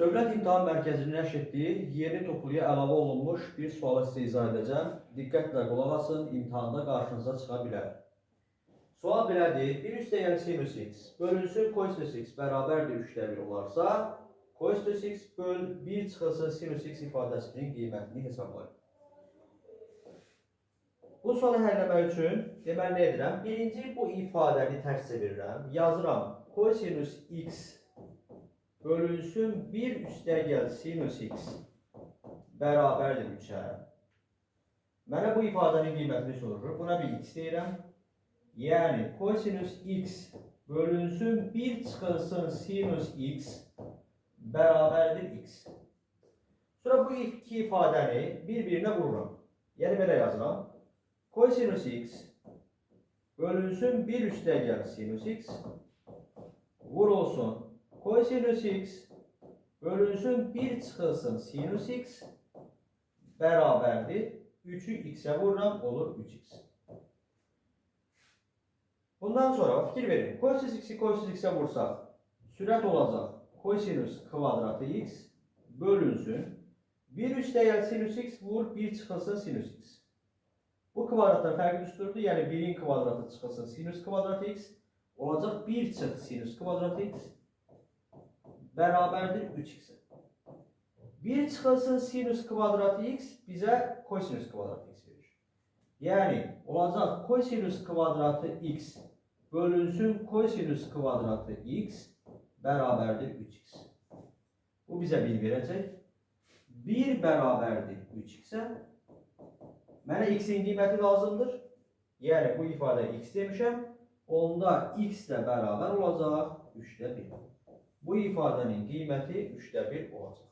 Dövlət İmtahan Mərkəzinin nəşr etdiyi yeni topluya əlavə olunmuş bir sualı sizə izah edəcəm. Diqqətlə qulaq asın, imtahanda qarşınıza çıxa bilər. Sual belədir: 1 üstəgəl sinus x bölünsün kosinus x bərabərdir 3/1 olarsa, kosinus x böl 1 çıxılsın sinus x ifadəsinin qiymətini hesablayın. Bu sualı həlləmək üçün deməli nə edirəm? Birinci bu ifadəni tərs çevirirəm. Yazıram kosinus x bölünsün 1 üstəgəl sinus x bərabərdir 3-ə. Mənə bu ifadənin qiymətini soruşur. Buna bir x deyirəm. Yəni kosinus x bölünsün 1 çıxılsın sinus x bərabərdir x. Sonra bu iki ifadəni bir-birinə vururam. Yəni belə yazıram. Kosinus x bölünsün 1 üstəgəl sinus x vurulsun kosinus x bölünsün 1 çıxılsın sinus x bərabərdir 3'ü x'e vururam, olur 3x. Bundan sonra fikir verin. Kosinus x'i kosinus x'e vursaq sürət olacaq kosinus kvadratı x bölünsün 1 üstəgəl sinus x vur 1 çıxılsın sinus x. Bu kvadratlar fərqi düşdürdü. Yəni 1'in kvadratı çıxılsın sinus kvadratı x olacaq 1 çıx sinus kvadratı x bərabərdir 3x. 1 çıxılsın sinus kvadratı x bizə kosinus kvadratı x verir. Yəni olacaq kosinus kvadratı x bölünsün kosinus kvadratı x bərabərdir 3x. Bu bizə 1 verəcək. 1 bərabərdir 3x-ə. Mənə x-in qiyməti lazımdır. Yəni bu ifadə x demişəm. Onda x də bərabər olacaq 3/1. Bu ifadənin qiyməti 3/1 olacaq.